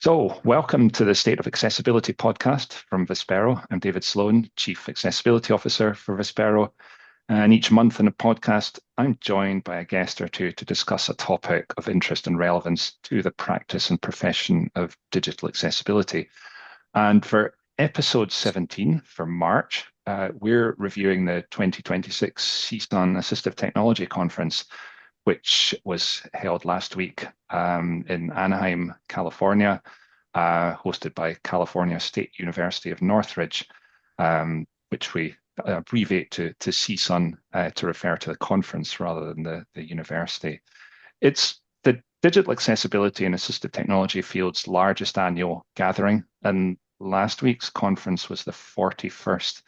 So, welcome to the State of Accessibility podcast from Vispero. I'm David Sloan, Chief Accessibility Officer for Vispero. And each month in the podcast, I'm joined by a guest or two to discuss a topic of interest and relevance to the practice and profession of digital accessibility. And for episode 17 for March, we're reviewing the 2026 CSUN Assistive Technology Conference, which was held last week in Anaheim, California, hosted by California State University of Northridge, which we abbreviate to CSUN to refer to the conference rather than the university. It's the digital accessibility and assistive technology field's largest annual gathering, and last week's conference was the 41st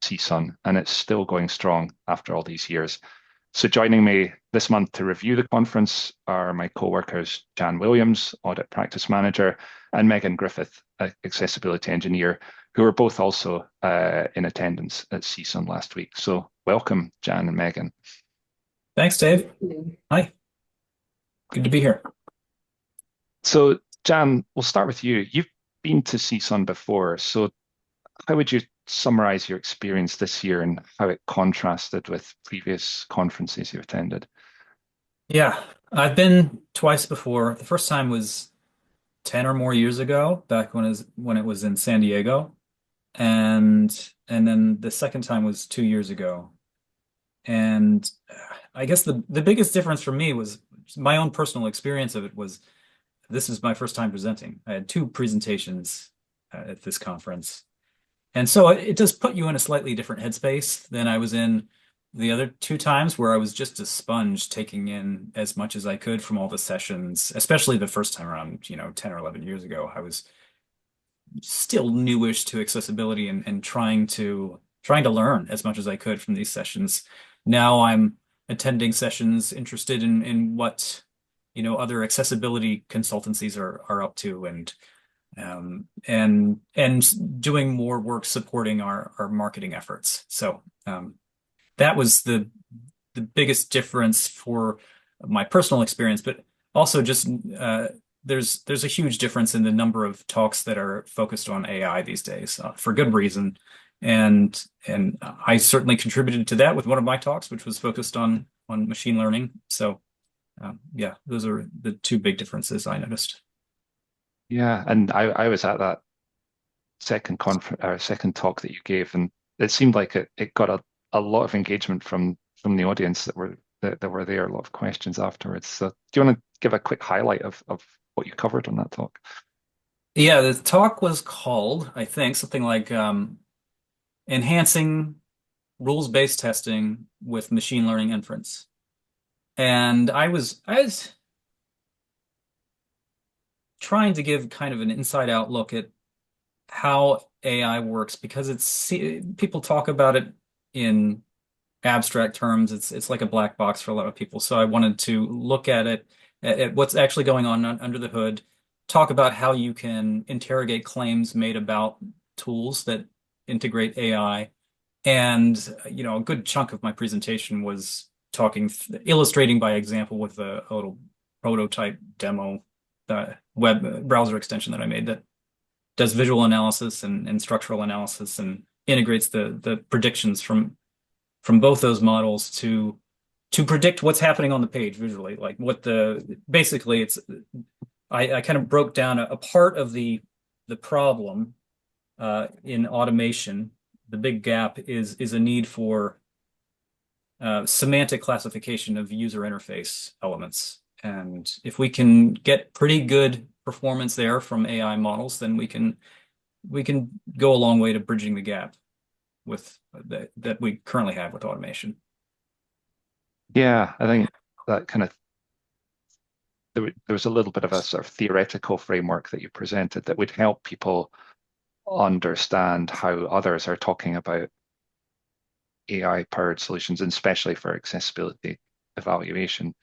CSUN, and it's still going strong after all these years. So joining me this month to review the conference are my co-workers, Jan Williams, Audit Practice Manager, and Meagan Griffith, Accessibility Engineer, who were both also in attendance at CSUN last week. So welcome, Jan and Meagan. Thanks, Dave. Hi, good to be here. So Jan, we'll start with you. You've been to CSUN before, so how would you summarize your experience this year and how it contrasted with previous conferences you attended? Yeah, I've been twice before. The first time was 10 or more years ago, back when it was in San Diego. And then the second time was 2 years ago. And I guess the biggest difference for me was my own personal experience of it was this is my first time presenting. I had two presentations at this conference. And so it does put you in a slightly different headspace than I was in the other two times where I was just a sponge taking in as much as I could from all the sessions, especially the first time around, 10 or 11 years ago. I was still newish to accessibility and trying to learn as much as I could from these sessions. Now I'm attending sessions interested in what, other accessibility consultancies are up to and doing more work supporting our marketing efforts. So that was the biggest difference for my personal experience, but also just there's a huge difference in the number of talks that are focused on AI these days for good reason. And I certainly contributed to that with one of my talks, which was focused on machine learning. So yeah, those are the two big differences I noticed. Yeah, and I was at that second talk that you gave, and it seemed like it got a lot of engagement from the audience that were there, a lot of questions afterwards. So do you want to give a quick highlight of what you covered on that talk? Yeah, the talk was called, I think, something like Enhancing Rules-Based Testing with Machine Learning Inference. And I was trying to give kind of an inside out look at how AI works because people talk about it in abstract terms. It's like a black box for a lot of people. So I wanted to look at it at what's actually going on under the hood, talk about how you can interrogate claims made about tools that integrate AI. And, a good chunk of my presentation was illustrating by example with a little prototype demo web browser extension that I made that does visual analysis and structural analysis and integrates the predictions from both those models to predict what's happening on the page visually. Like basically I kind of broke down a part of the problem in automation. The big gap is a need for semantic classification of user interface elements. And if we can get pretty good performance there from AI models, then we can go a long way to bridging the gap with that we currently have with automation. Yeah, I think that kind of there was a little bit of a sort of theoretical framework that you presented that would help people understand how others are talking about AI-powered solutions, and especially for accessibility evaluation,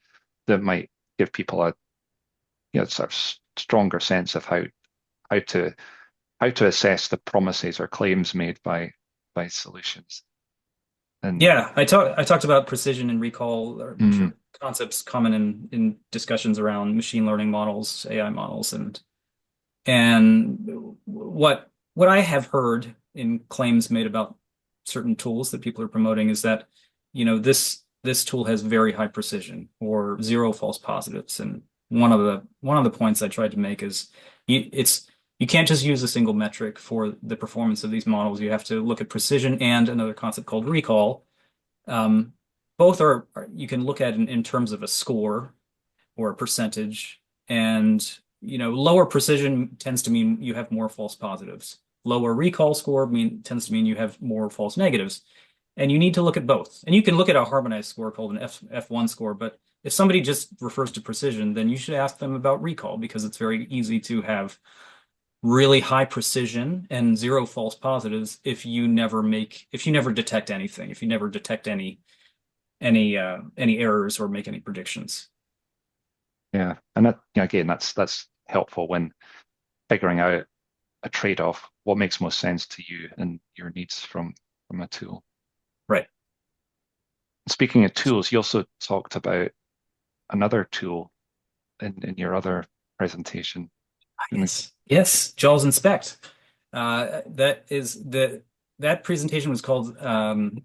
that might give people a sort of stronger sense of how to how to assess the promises or claims made by solutions. And Yeah, I talked about precision and recall, which mm, are concepts common in discussions around machine learning models, AI models, And what I have heard in claims made about certain tools that people are promoting is that, this tool has very high precision or zero false positives. And one of the points I tried to make is you can't just use a single metric for the performance of these models. You have to look at precision and another concept called recall. Um, Both you can look at in terms of a score or a percentage. And, lower precision tends to mean you have more false positives. Lower recall score tends to mean you have more false negatives. And you need to look at both. And you can look at a harmonized score called an F1 score, but if somebody just refers to precision, then you should ask them about recall because it's very easy to have really high precision and zero false positives if you never detect anything, if you never detect any errors or make any predictions. Yeah, and again, that's helpful when figuring out a trade-off, what makes most sense to you and your needs from a tool. Right. Speaking of tools, you also talked about another tool in your other presentation. Yes. Yes. Jaws Inspect. That presentation was called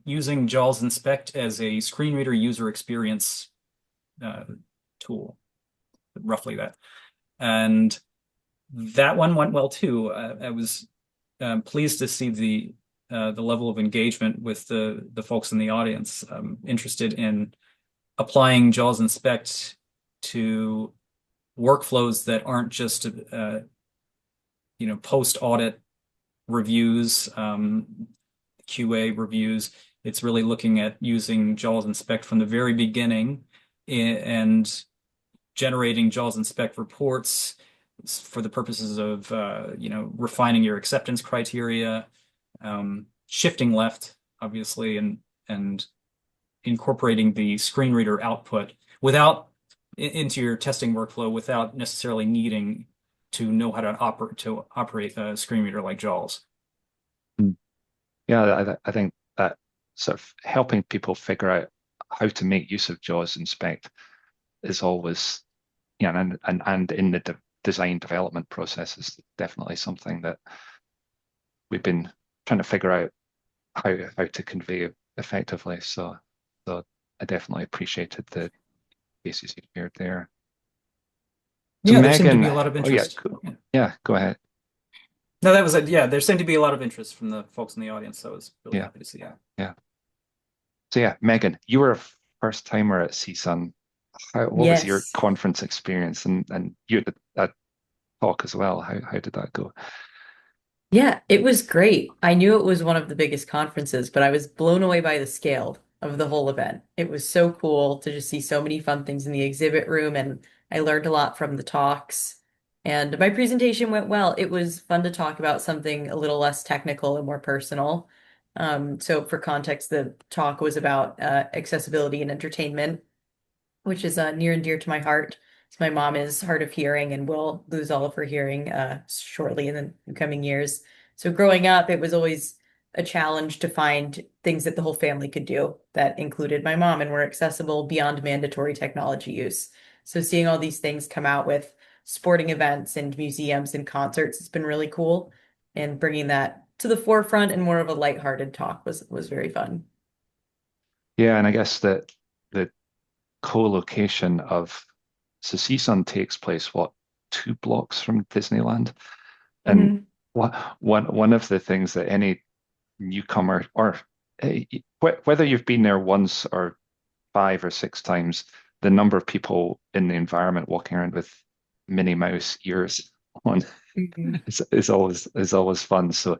using Jaws Inspect as a screen reader user experience uh, tool, roughly that. And that one went well too. I was pleased to see the level of engagement with the folks in the audience interested in applying Jaws Inspect to workflows that aren't just post audit reviews, QA reviews. It's really looking at using JAWS Inspect from the very beginning and generating JAWS Inspect reports for the purposes of refining your acceptance criteria, shifting left, obviously, and incorporating the screen reader output without into your testing workflow without necessarily needing to know how to operate a screen reader like JAWS. Mm. Yeah, I think that sort of helping people figure out how to make use of JAWS Inspect is always, and in the design development process is definitely something that we've been trying to figure out how to convey effectively. So I definitely appreciated the cases you shared there. So Yeah, there seemed to be Megan, a lot of oh yeah, interest. Yeah. yeah, go ahead. No, that was it. Yeah, there seemed to be a lot of interest from the folks in the audience, so I was really Yeah, happy to see that. yeah. So yeah, Megan, you were a first timer at CSUN. What was your Yes. conference experience, and you had that talk as well? How did that go? Yeah, it was great. I knew it was one of the biggest conferences, but I was blown away by the scale of the whole event. It was so cool to just see so many fun things in the exhibit room, and I learned a lot from the talks. And my presentation went well. It was fun to talk about something a little less technical and more personal. So for context, the talk was about accessibility and entertainment, which is near and dear to my heart. So my mom is hard of hearing and will lose all of her hearing shortly in the coming years. So growing up, it was always a challenge to find things that the whole family could do that included my mom and were accessible beyond mandatory technology use. So seeing all these things come out with sporting events and museums and concerts has been really cool. And bringing that to the forefront and more of a lighthearted talk was very fun. Yeah, and I guess that the co-location of so CSUN takes place what 2 blocks from Disneyland, and Mhm. one of the things that any newcomer or whether you've been there once or 5 or 6 times, the number of people in the environment walking around with Minnie Mouse ears on Mhm. is always fun. So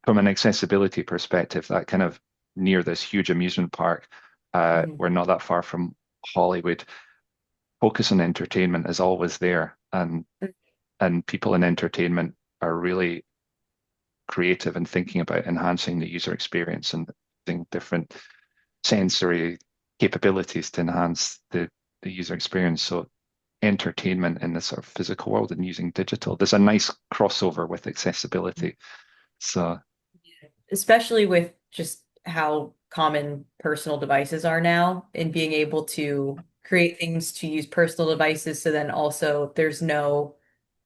from an accessibility perspective, that kind of near this huge amusement park, Mhm. we're not that far from Hollywood. Focus on entertainment is always there, and people in entertainment are really creative in thinking about enhancing the user experience and using different sensory capabilities to enhance the user experience. So entertainment in the sort of physical world and using digital. There's a nice crossover with accessibility. So Especially with just how common personal devices are now and being able to create things to use personal devices so then also there's no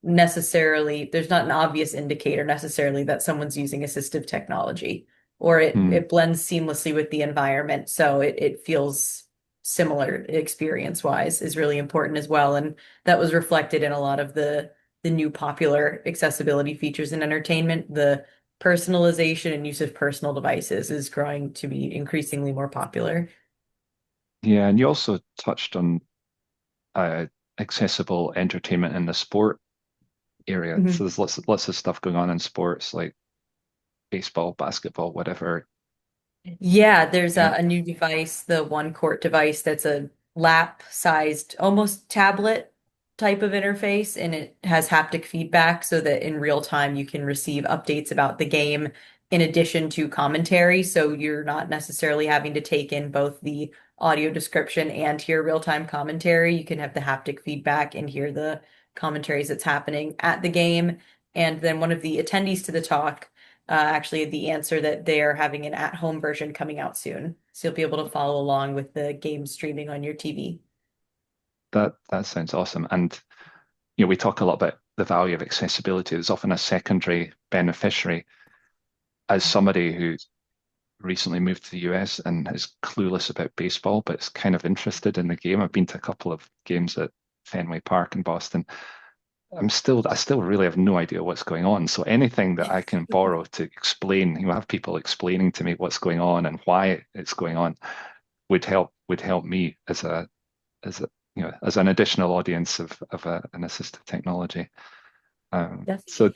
necessarily, there's not an obvious indicator necessarily that someone's using assistive technology, or Hmm. it blends seamlessly with the environment. So it feels similar experience wise is really important as well. And that was reflected in a lot of the new popular accessibility features in entertainment. The personalization and use of personal devices is growing to be increasingly more popular. Yeah, and you also touched on uh, accessible entertainment in the sport area. So Mhm. there's lots of stuff going on in sports like baseball, basketball, whatever. Yeah, there's Yeah, a new device, the one court device that's a lap-sized, almost tablet type of interface, and it has haptic feedback so that in real time you can receive updates about the game in addition to commentary. So you're not necessarily having to take in both the audio description and hear real-time commentary. You can have the haptic feedback and hear the commentaries that's happening at the game. And then one of the attendees to the talk actually the answer that they are having an at-home version coming out soon. So you'll be able to follow along with the game streaming on your TV. that sounds awesome. And we talk a lot about the value of accessibility. There's often a secondary beneficiary. As somebody who recently moved to the US and is clueless about baseball, but is kind of interested in the game. I've been to a couple of games at Fenway Park in Boston. I still really have no idea what's going on. So anything that I can borrow to explain, have people explaining to me what's going on and why it's going on would help me as an additional audience of an assistive technology. So Definitely.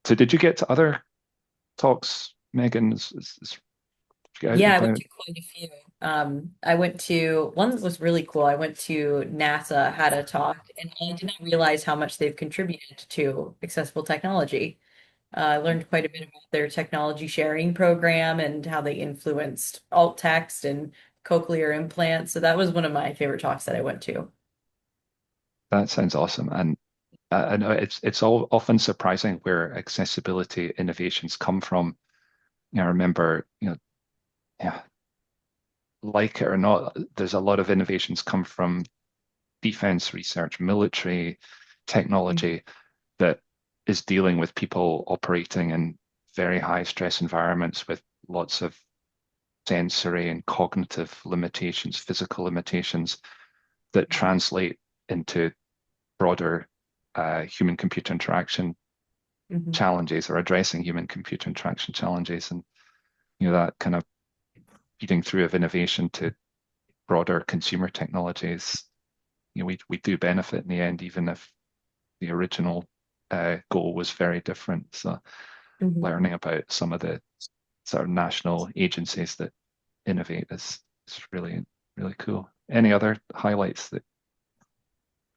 so did you get to other talks, Megan? Did you get out and Yeah, I went about? to quite a few. I went to one that was really cool. I went to NASA, had a talk, and I did not realize how much they've contributed to accessible technology. I learned quite a bit about their technology sharing program and how they influenced alt text and cochlear implants. So that was one of my favorite talks that I went to. That sounds awesome. And I know it's all often surprising where accessibility innovations come from. I remember, yeah, like it or not, there's a lot of innovations come from defense research, military technology that is dealing with people operating in very high stress environments with lots of sensory and cognitive limitations, physical limitations that translate into broader human computer interaction Mhm. challenges or addressing human computer interaction challenges. And that kind of feeding through of innovation to broader consumer technologies, we do benefit in the end, even if the original goal was very different. So Mhm. learning about some of the sort of national agencies that innovate is really, really cool. Any other highlights that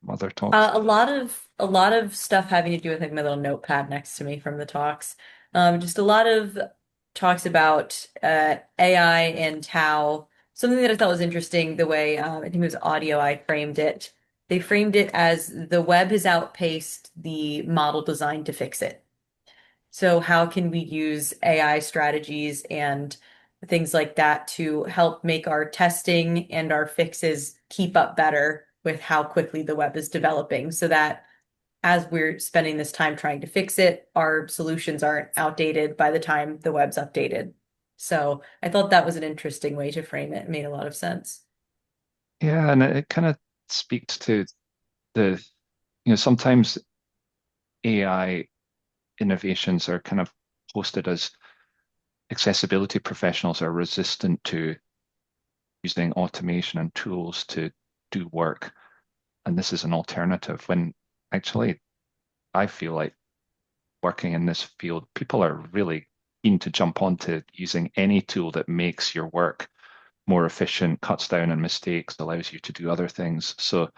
other talks? A lot of stuff having to do with like my little notepad next to me from the talks. Just a lot of talks about AI and how something that I thought was interesting, the way I think it was audio I framed it. They framed it as the web has outpaced the model designed to fix it. So how can we use AI strategies and things like that to help make our testing and our fixes keep up better with how quickly the web is developing so that as we're spending this time trying to fix it, our solutions aren't outdated by the time the web's updated. So I thought that was an interesting way to frame it. It made a lot of sense. Yeah, and it kind of speaks to the, sometimes AI innovations are kind of posted as accessibility professionals are resistant to using automation and tools to do work. And this is an alternative when actually I feel like working in this field, people are really keen to jump onto using any tool that makes your work more efficient, cuts down on mistakes, allows you to do other things. So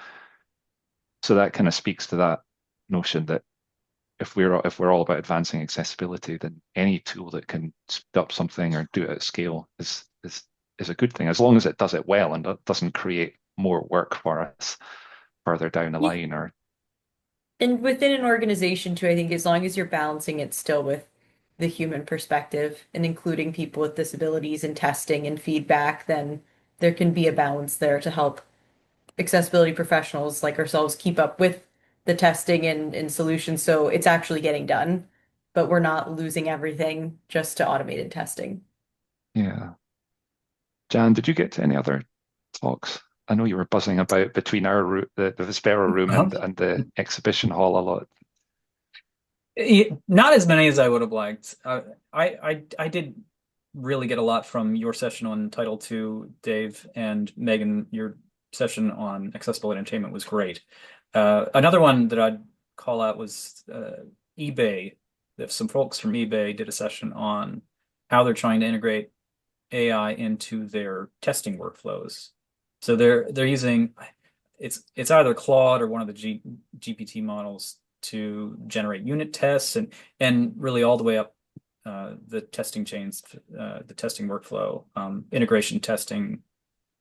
that kind of speaks to that notion that if we're all about advancing accessibility, then any tool that can speed up something or do it at scale is a good thing, as long as it does it well and doesn't create more work for us further down the Yeah. line. Or And within an organization too, I think as long as you're balancing it still with the human perspective and including people with disabilities and testing and feedback, then there can be a balance there to help accessibility professionals like ourselves keep up with the testing and solutions, so it's actually getting done, but we're not losing everything just to automated testing. Yeah. Jan, did you get to any other talks? I know you were buzzing about between the Vespero room Uh-huh. and the exhibition hall a lot. Not as many as I would have liked. I did really get a lot from your session on Title II, Dave, and Megan. Your session on accessible entertainment was great. Another one that I'd call out was eBay. Some folks from eBay did a session on how they're trying to integrate AI into their testing workflows. So they're using it's either Claude or one of the GPT models to generate unit tests and really all the way up the testing chains, the testing workflow, integration testing,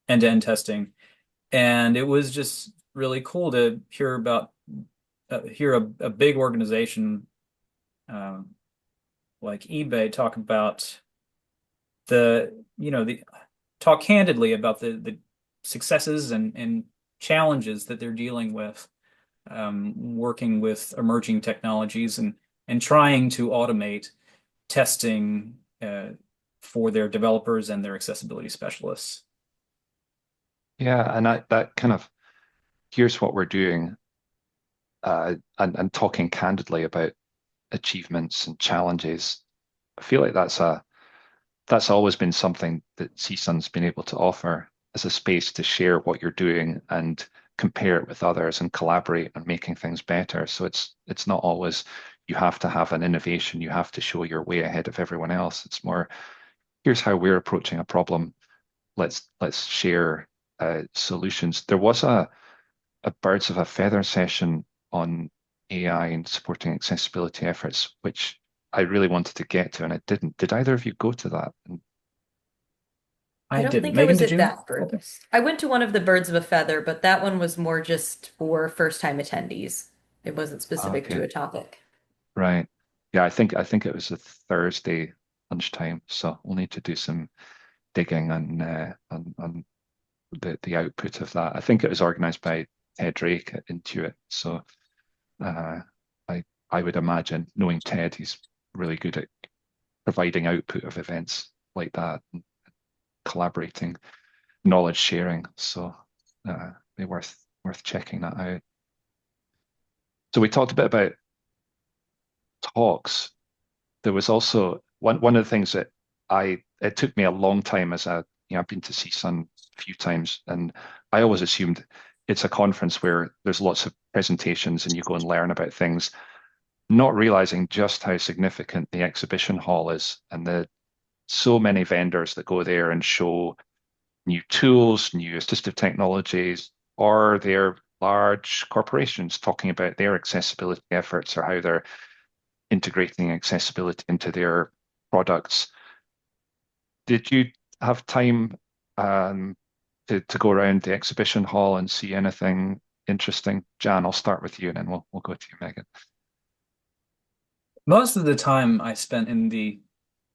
end-to-end testing. And it was just really cool to hear a big organization um, like eBay talk about the talk candidly about the successes and challenges that they're dealing with working with emerging technologies and trying to automate testing for their developers and their accessibility specialists. Yeah, and that kind of here's what we're doing, and talking candidly about achievements and challenges. I feel like that's always been something that CSUN's been able to offer as a space to share what you're doing and compare it with others and collaborate on making things better. So it's not always you have to have an innovation, you have to show you're way ahead of everyone else. It's more, here's how we're approaching a problem. Let's share solutions. There was a birds of a feather session on AI and supporting accessibility efforts, which I really wanted to get to, and I didn't. Did either of you go to that? I I don't didn't. think I Megan, was did at you? that birds. I went to one of the birds of a feather, but that one was more just for first-time attendees. It wasn't specific to Okay, a topic. right. Yeah, I think it was a Thursday lunchtime, so we'll need to do some digging on the output of that. I think it was organized by Ted Drake at Intuit. So uh, I would imagine, knowing Ted, he's really good at providing output of events like that, and collaborating, knowledge sharing. So be worth checking that out. So we talked a bit about talks. There was also one of the things that it took me a long time I've been to CSUN a few times, and I always assumed it's a conference where there's lots of presentations and you go and learn about things, not realizing just how significant the exhibition hall is and the so many vendors that go there and show new tools, new assistive technologies, or they're large corporations talking about their accessibility efforts or how they're integrating accessibility into their products. Did you have time to go around the exhibition hall and see anything interesting? Jan, I'll start with you and then we'll go to you, Megan. Most of the time I spent in the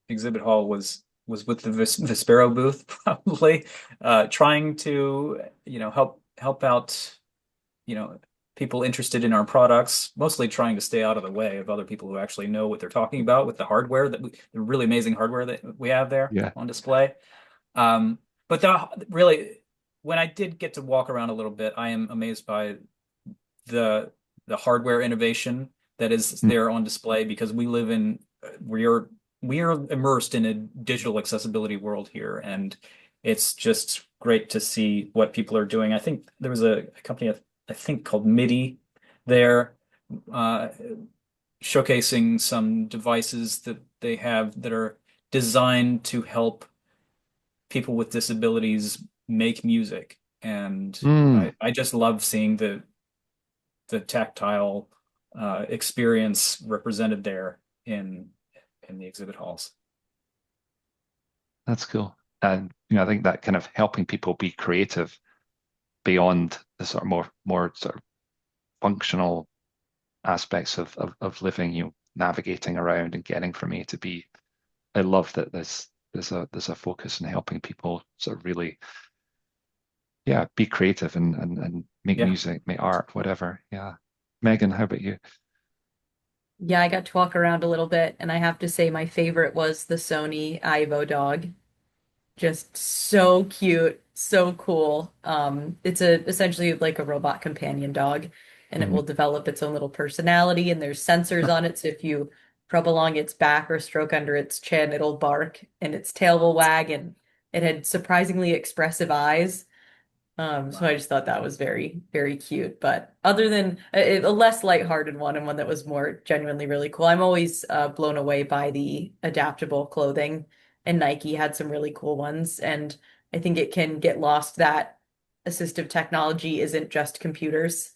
exhibit hall was with the Vespero booth, probably, trying to, help out, people interested in our products, mostly trying to stay out of the way of other people who actually know what they're talking about with the hardware the really amazing hardware that we have there Yeah. on display. But really, when I did get to walk around a little bit, I am amazed by the the hardware innovation that is Mm. there on display because we are immersed in a digital accessibility world here, and it's just great to see what people are doing. I think there was a company I think called MIDI there, uh, showcasing some devices that they have that are designed to help people with disabilities make music. And Mm. I just love seeing the tactile experience represented there in the exhibit halls. That's cool. And I think that kind of helping people be creative beyond the sort of more sort of functional aspects of living, navigating around and getting from A to B. I love that there's a focus in helping people sort of really, yeah, be creative and make Yeah. music, make art, whatever. Yeah. Megan, how about you? Yeah, I got to walk around a little bit, and I have to say my favorite was the Sony Ivo dog. Just so cute, so cool. It's a essentially like a robot companion dog, and it Mhm. will develop its own little personality, and there's sensors on it, so if you rub along its back or stroke under its chin, it'll bark and its tail will wag, and it had surprisingly expressive eyes. So I just thought that was very, very cute. But other than a less lighthearted one and one that was more genuinely really cool, I'm always blown away by the adaptable clothing. And Nike had some really cool ones. And I think it can get lost that assistive technology isn't just computers.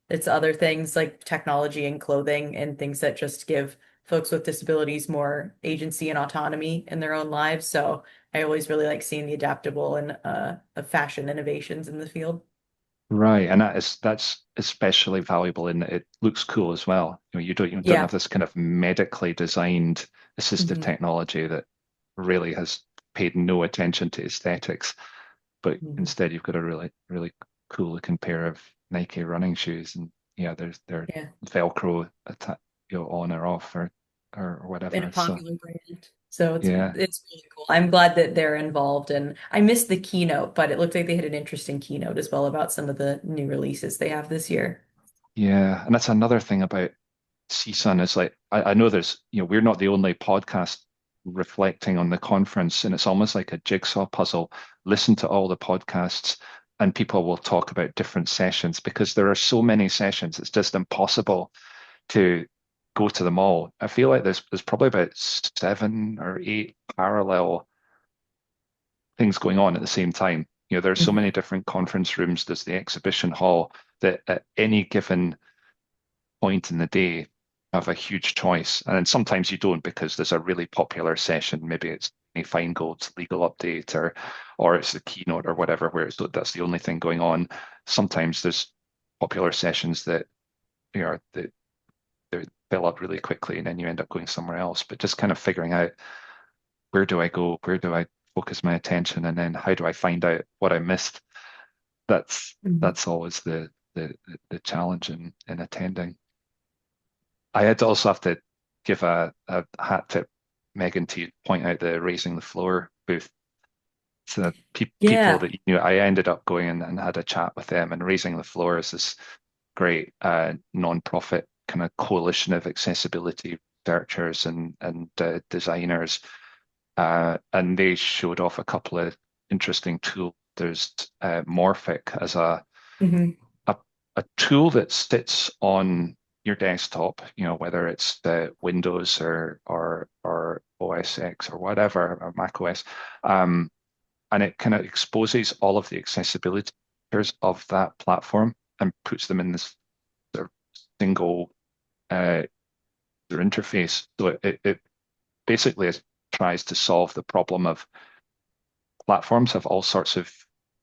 It's other things like technology and clothing and things that just give folks with disabilities more agency and autonomy in their own lives. So I always really like seeing the adaptable and fashion innovations in the field. Right, and that's especially valuable in that it looks cool as well. You don't have Yeah. this kind of medically designed assistive hmm technology that really has paid no attention to aesthetics, but hmm instead you've got a really cool looking pair of Nike running shoes, and yeah, there's they're Yeah. Velcro on or off or And a whatever. So popular brand. So yeah, it's really cool. I'm glad that they're involved and I missed the keynote, but it looked like they had an interesting keynote as well about some of the new releases they have this year. yeah, and that's another thing about CSUN is like I know there's we're not the only podcast reflecting on the conference, and it's almost like a jigsaw puzzle. Listen to all the podcasts, and people will talk about different sessions because there are so many sessions. It's just impossible to go to them all. I feel like there's probably about 7 or 8 parallel things going on at the same time. There's so Mhm. many different conference rooms. There's the exhibition hall that at any given point in the day have a huge choice. And then sometimes you don't because there's a really popular session. Maybe it's a Feingold's legal update or it's the keynote or whatever, where that's the only thing going on. Sometimes there's popular sessions that that they fill up really quickly and then you end up going somewhere else. But just kind of figuring out where do I go, where do I focus my attention, and then how do I find out what I missed? Mhm. That's always the challenge in attending. I had to also have to give a hat tip, Megan, to point out the Raising the Floor booth. So people Yeah. that I ended up going in and had a chat with them. And Raising the Floor is this great non-profit kind of coalition of accessibility researchers and designers. And they showed off a couple of interesting tools. There's Morphic as hmm a, a tool that sits on your desktop, whether it's the Windows or OS X or whatever, or Mac OS, and it kind of exposes all of the accessibility features of that platform and puts them in this sort of single uh, interface. So it basically tries to solve the problem of platforms have all sorts of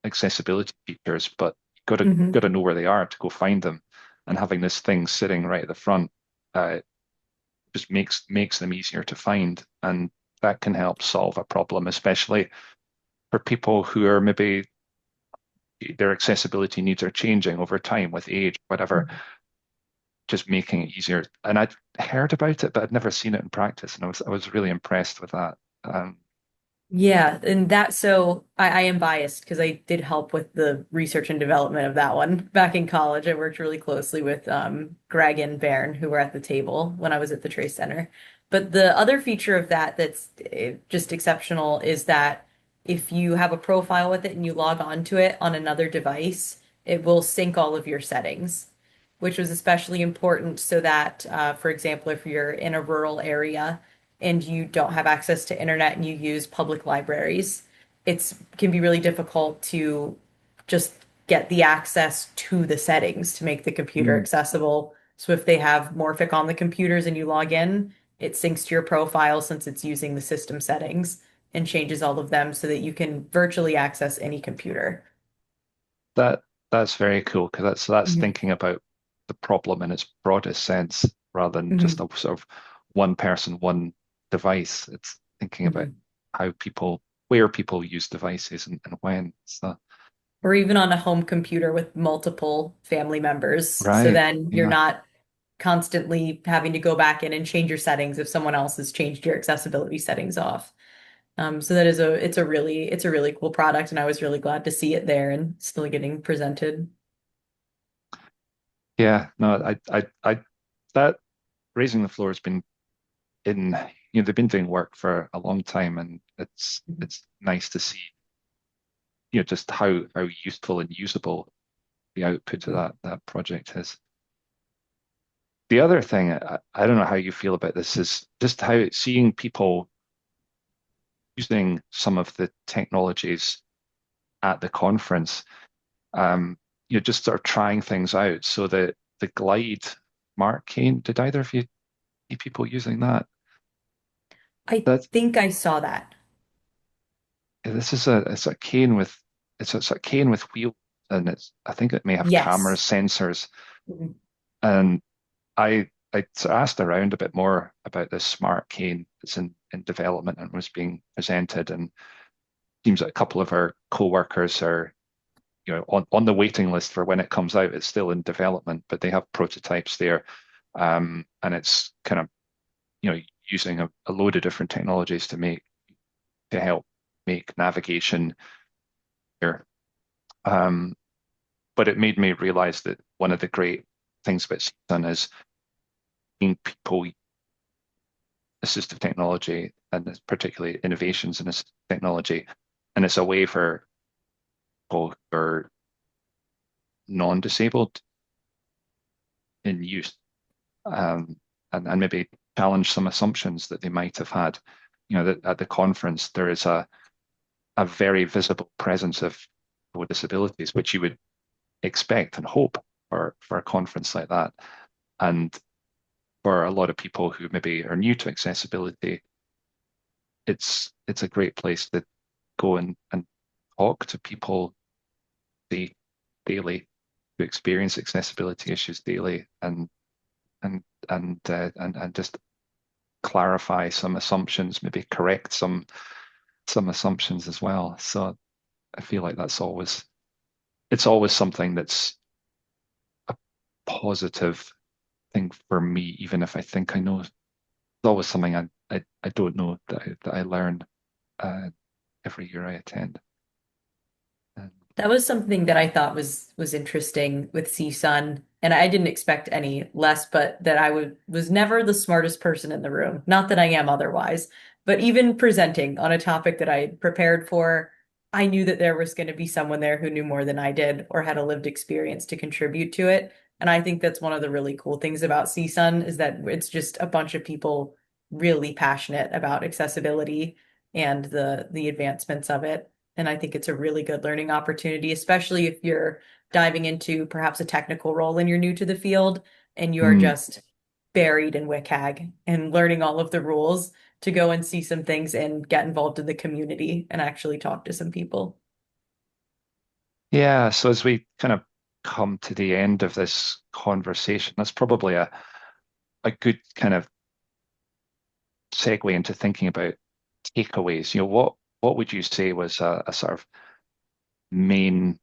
accessibility features, but you've got hmm to know where they are to go find them. And having this thing sitting right at the front uh, just makes them easier to find, and that can help solve a problem, especially for people who are maybe their accessibility needs are changing over time with age, whatever. Just making it easier. And I'd heard about it, but I'd never seen it in practice, and I was really impressed with that. Yeah, and that so I am biased because I did help with the research and development of that one back in college. I worked really closely with Greg and Bairn, who were at the table when I was at the Trace Center. But the other feature of that that's just exceptional is that if you have a profile with it and you log on to it on another device, it will sync all of your settings, which was especially important so that, for example, if you're in a rural area and you don't have access to internet and you use public libraries, it's can be really difficult to just get the access to the settings to make the computer Mm. accessible. So if they have Morphic on the computers and you log in, it syncs to your profile since it's using the system settings and changes all of them so that you can virtually access any computer. That that's very cool because that's Mhm. thinking about the problem in its broadest sense rather than just Mhm. a sort of one person, one device. It's thinking about Mhm. where people use devices and when. So Or even on a home computer with multiple family members. So right, then you're yeah, not constantly having to go back in and change your settings if someone else has changed your accessibility settings off. So that is it's a really cool product, and I was really glad to see it there and still getting presented. Yeah, no, that raising the floor has been in, they've been doing work for a long time, and it's nice to see, just how useful and usable the output of that project is. The other thing, I don't know how you feel about this, is just how seeing people using some of the technologies at the conference, just sort of trying things out. So the Glide Mark Kane, did either of you see people using that? I That think I saw that. this is a cane with it's a cane with wheels, and I think it may have cameras, Yes. sensors, Mhm. and I sort of asked around a bit more about this smart cane that's in development and was being presented, and seems like a couple of our co-workers are, on the waiting list for when it comes out. It's still in development, but they have prototypes there, and it's kind of, using a load of different technologies to help make navigation here. Um, but it made me realize that one of the great things about CSUN is seeing people assistive technology, and particularly innovations in assistive technology, and it's a way for people who are non-disabled in use, and maybe challenge some assumptions that they might have had. That at the conference there is a very visible presence of people with disabilities, which you would expect and hope for a conference like that. And for a lot of people who maybe are new to accessibility, it's a great place to go and talk to people they daily who experience accessibility issues daily, and and just clarify some assumptions, maybe correct some assumptions as well. So I feel like it's always something that's a positive thing for me, even if I think I know. It's always something I don't know that I learn uh, every year I attend. And That was something that I thought was interesting with CSUN, and I didn't expect any less, but that was never the smartest person in the room. Not that I am otherwise, but even presenting on a topic that I had prepared for, I knew that there was going to be someone there who knew more than I did or had a lived experience to contribute to it. And I think that's one of the really cool things about CSUN is that it's just a bunch of people really passionate about accessibility and the advancements of it. And I think it's a really good learning opportunity, especially if you're diving into perhaps a technical role and you're new to the field and you're mm, just buried in WCAG and learning all of the rules to go and see some things and get involved in the community and actually talk to some people. yeah, so as we kind of come to the end of this conversation, that's probably a good kind of segue into thinking about takeaways. What would you say was a sort of main,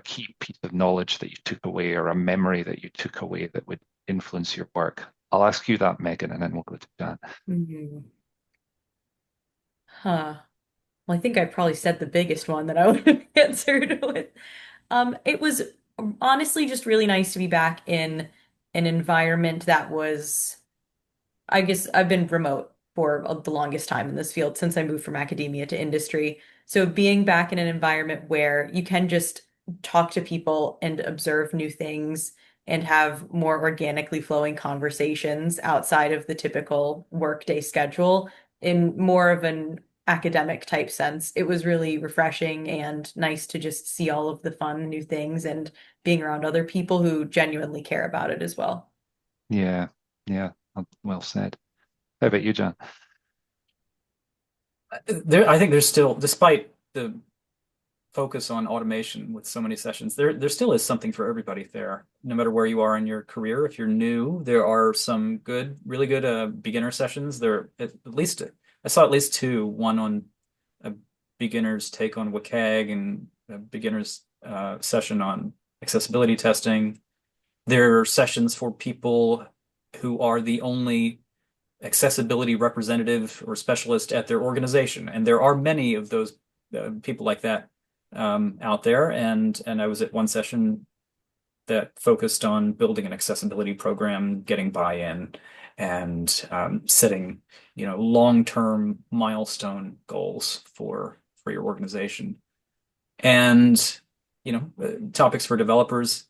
key piece of knowledge that you took away, or a memory that you took away that would influence your work? I'll ask you that, Megan, and then we'll go to Jan. Mhm. Huh. Well, I think I probably said the biggest one that I would have answered with. It was honestly just really nice to be back in an environment that was I guess I've been remote for the longest time in this field since I moved from academia to industry. So being back in an environment where you can just talk to people and observe new things and have more organically flowing conversations outside of the typical workday schedule in more of an academic type sense. It was really refreshing and nice to just see all of the fun new things and being around other people who genuinely care about it as well. Yeah, yeah, well said. How about you, Jan? I think there's still, despite the focus on automation with so many sessions, there still is something for everybody there, no matter where you are in your career. If you're new, there are some really good beginner sessions. There at least I saw at least two, one on a beginner's take on WCAG and a beginner's session on accessibility testing. There are sessions for people who are the only accessibility representative or specialist at their organization. And there are many of those people like that out there. And I was at one session that focused on building an accessibility program, getting buy-in, and setting, long-term milestone goals for your organization. And, topics for developers.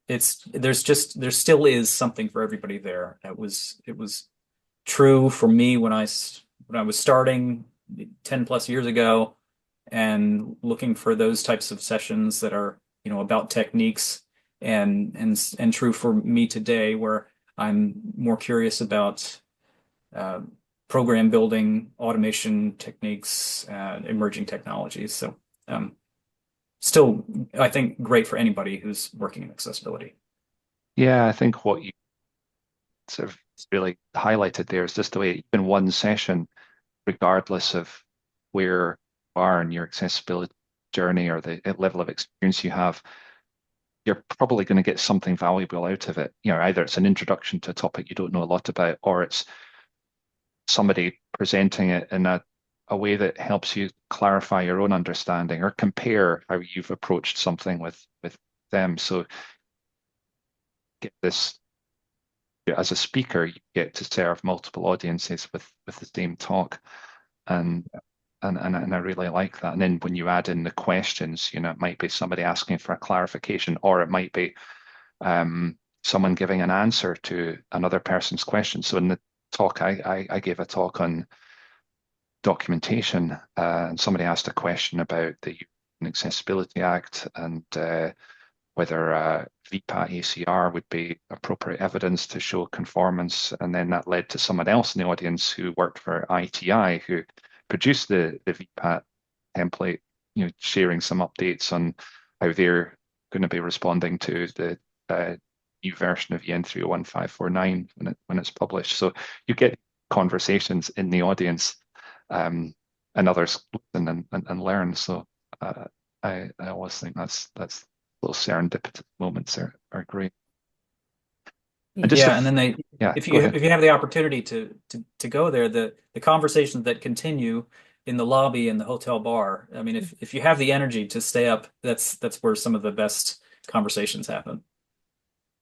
There still is something for everybody there. It was true for me when I was starting 10 plus years ago and looking for those types of sessions that are, about techniques, and true for me today where I'm more curious about uh, program building, automation techniques, emerging technologies. So still, I think great for anybody who's working in accessibility. Yeah, I think what you sort of really highlighted there is just the way even one session, regardless of where you are in your accessibility journey or the level of experience you have, you're probably going to get something valuable out of it. Either it's an introduction to a topic you don't know a lot about, or it's somebody presenting it in a way that helps you clarify your own understanding or compare how you've approached something with them. So get this as a speaker, you get to serve multiple audiences with the same talk. And I really like that. And then when you add in the questions, it might be somebody asking for a clarification, or it might be someone giving an answer to another person's question. So in the talk, I gave a talk on documentation, and somebody asked a question about the Accessibility Act and whether VPAT ACR would be appropriate evidence to show conformance. And then that led to someone else in the audience who worked for ITI, who produced the VPAT template, sharing some updates on how they're going to be responding to the new version of EN 301549 when it's published. So you get conversations in the audience, and others listen and learn. So I always think that's little serendipitous moments are great. And just Yeah, and then yeah, if go you ahead. have the opportunity to go there, the conversations that continue in the lobby and the hotel bar. I mean, if you have the energy to stay up, that's where some of the best conversations happen.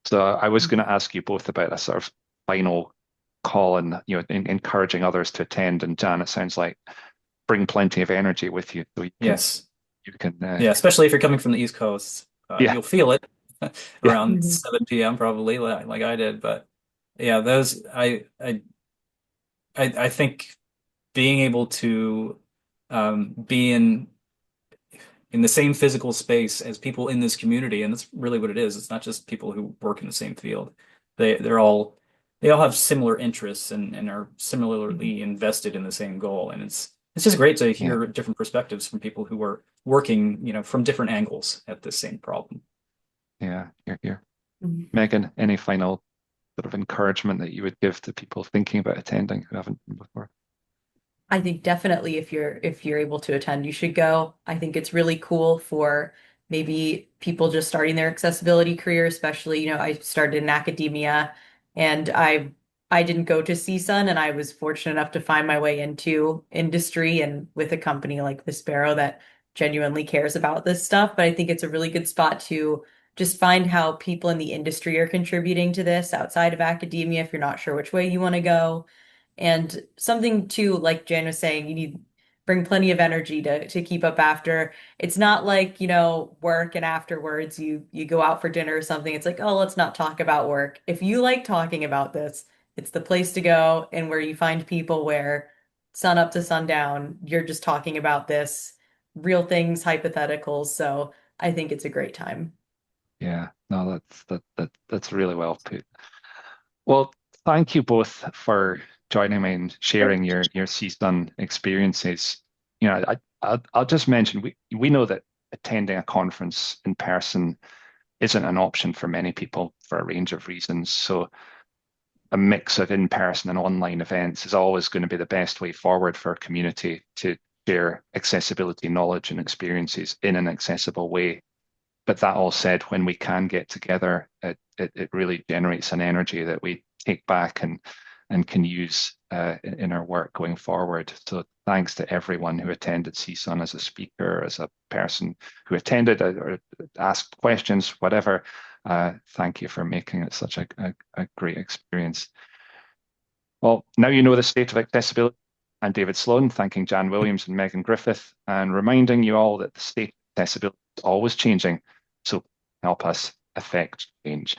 So I was going to ask you both about a sort of final call and encouraging others to attend. And Jan, it sounds like bring plenty of energy with you so Yes. you can Yeah, especially if you're coming from the East Coast. yeah, You'll feel it yeah, around 7 p.m. probably, like I did. But yeah, those I think being able to be in the same physical space as people in this community, and that's really what it is. It's not just people who work in the same field. They all have similar interests and are similarly invested in the same goal. And it's just great to yeah, hear different perspectives from people who are working, from different angles at this same problem. yeah. You're. Mhm. Meagan, any final sort of encouragement that you would give to people thinking about attending who haven't been before? I think definitely if you're able to attend, you should go. I think it's really cool for maybe people just starting their accessibility career, especially, I started in academia and I didn't go to CSUN and I was fortunate enough to find my way into industry and with a company like Vispero that genuinely cares about this stuff. But I think it's a really good spot to just find how people in the industry are contributing to this outside of academia if you're not sure which way you want to go. And something too, like Jan was saying, you need bring plenty of energy to keep up after. It's not like, work and afterwards you go out for dinner or something. It's like, oh, let's not talk about work. If you like talking about this, it's the place to go and where you find people where sun up to sundown, you're just talking about this, real things, hypotheticals. So I think it's a great time. Yeah, no, that's really well put. Well, thank you both for joining me and sharing your CSUN experiences. I'll just mention we know that attending a conference in person isn't an option for many people for a range of reasons. So a mix of in-person and online events is always going to be the best way forward for a community to share accessibility knowledge and experiences in an accessible way. But that all said, when we can get together, it really generates an energy that we take back and can use in our work going forward. So thanks to everyone who attended CSUN as a speaker, as a person who attended or asked questions, whatever. Thank you for making it such a great experience. Well, now you know the state of accessibility. I'm David Sloan, thanking Jan Williams and Meagan Griffith, and reminding you all that the state of accessibility is always changing. So help us affect change.